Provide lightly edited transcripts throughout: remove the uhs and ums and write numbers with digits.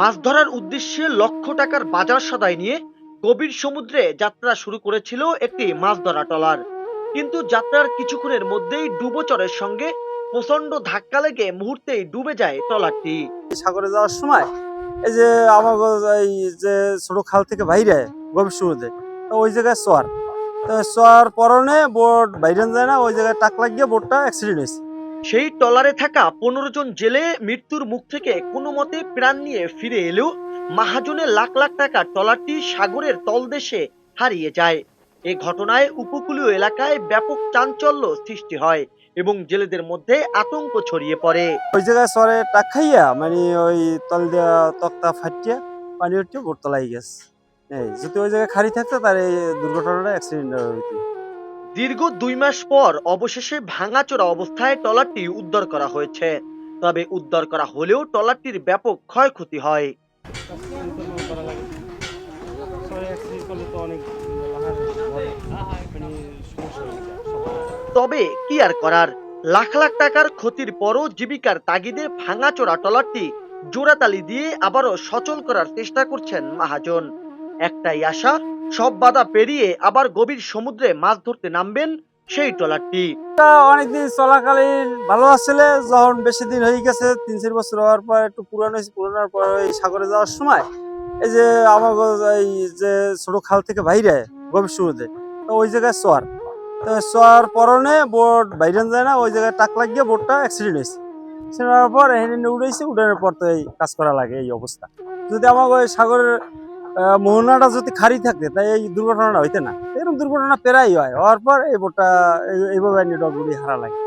মাছ ধরার উদ্দেশ্যে লক্ষ টাকার বাজার সদাই নিয়ে গভীর সমুদ্রে যাত্রা শুরু করেছিল একটি মাছ ধরা ট্রলার। কিন্তু যাত্রার কিছুক্ষণের মধ্যেই ডুবোচরের সঙ্গে প্রচন্ড ধাক্কা লেগে মুহূর্তেই ডুবে যায় ট্রলারটি। সাগরে যাওয়ার সময় এই যে আমার এই যে ছোট খাল থেকে বাইরে গভীর সমুদ্রে, তো ওই জায়গায় চর, তো চর পরনে বোট বাইরে যায় না, ওই জায়গায় টাক লাগিয়ে বোটটা অ্যাক্সিডেন্ট হয়েছে। সেই ট্রলারে থাকা 15 জন জেলে মৃত্যুর মুখ থেকে কোনো মতে প্রাণ নিয়ে ফিরে এলেও মাহাজনের লাখ লাখ টাকা ট্রলারটি সাগরের তলদেশে হারিয়ে যায়। এ ঘটনায় উপকূলীয় এলাকায় ব্যাপক চাঞ্চল্য সৃষ্টি হয় এবং জেলেদের মধ্যে আতঙ্ক ছড়িয়ে পড়ে। ওই জায়গায় চরে টাক খাইয়া মানে ওই তল দিয়া তক্তা ফাটিয়া পানি উঠে বোট তলাই গেছে। এই যদি ওই জায়গায় খালি থাকতো তার এই দুর্ঘটনাটা অ্যাক্সিডেন্ট হইতো। দীর্ঘ 2 মাস পর অবশেষে ভাঙাচোরা অবস্থায় ট্রলারটি উদ্ধার করা হয়েছে। তবে উদ্ধার করা হলেও ট্রলারটির ব্যাপক ক্ষয়ক্ষতি হয়। তবে কি আর করার, লাখ লাখ টাকার ক্ষতির পরও জীবিকার তাগিদে ভাঙাচোরা ট্রলারটি জোড়াতালি দিয়ে আবারও সচল করার চেষ্টা করছেন মহাজন। একটাই আশা, সব বাধা পেরিয়ে আবার গভীর সমুদ্রে মাছ ধরতে নামবেন সেই ট্রলারটি। অনেকদিন চলাকালীন ভালো আসলে, যখন বেশি দিন হয়ে গেছে 3-4 বছর হওয়ার পর একটু পুরানো হয়েছে, পুরানোর পর ওই সাগরে যাওয়ার সময় এই যে আমার এই যে ছোট খাল থেকে বাইরে গভীর সমুদ্রে, তো ওই জায়গায় চর, তো চর পরনে বোট বাইরে যায় না, ওই জায়গায় টাক লাগিয়ে বোটটা অ্যাক্সিডেন্ট হয়েছে। অ্যাক্সিডেন্ট হওয়ার পর এখানে উড়াইছে, উড়ানোর পর তো এই কাজ করা লাগে এই অবস্থা। যদি আমার ওই সাগরের মোহনাটা যদি খালি থাকতে তাই এই দুর্ঘটনাটা হইতে না। এরকম দুর্ঘটনা প্রায় হয়, হওয়ার পর এই বোটটা এইভাবে ডগগুলি হারা লাগে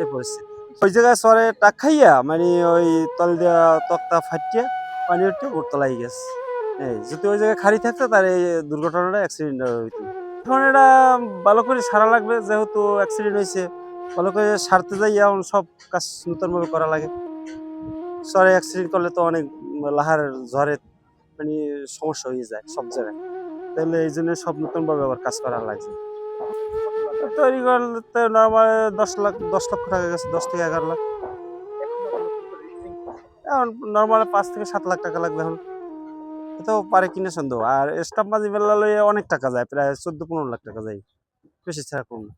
এই পরিস্থিতি। ওই জায়গায় চরে টাক খাইয়া মানে ওই তল দিয়া তক্তা ফাটিয়ে পানি উঠে বোট তলাই গেছে। এই যদি ওই জায়গায় খালি থাকতো তার এই দুর্ঘটনাটা অ্যাক্সিডেন্ট হইতো। এখন এটা ভালো করে সারা লাগবে, যেহেতু অ্যাক্সিডেন্ট হয়েছে ভালো করে সারতে যাই, এখন সব কাজ নতুনভাবে করা লাগে। চরে অ্যাক্সিডেন্ট করলে তো অনেক লাহার ঝড়ে মানে সমস্যা হয়ে যায় সব জায়গায়, তাহলে এই জন্য সব নতুন ভাবে আবার কাজ করা লাগছে। তৈরি করতে নর্মাল 10 লক্ষ টাকা গেছে, 10 থেকে 11 লাখ। এখন নর্মাল 5 থেকে 7 লাখ টাকা লাগবে এখন, এটাও পারে কিনা সন্দেহ। আর স্টাম্প বাজি বেলা লইয়ে অনেক টাকা যায়, প্রায় 14-15 লাখ টাকা যায়, বেশি ছাড়া কম না।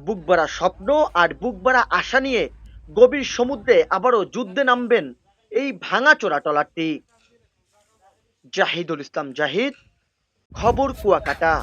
বুকভরা স্বপ্ন আর বুকভরা আশা নিয়ে গভীর সমুদ্রে আবারও যুদ্ধে নামবেন এই ভাঙাচোরা ট্রলারটি। জাহিদুল ইসলাম জাহিদ, খবর কুয়াকাটা।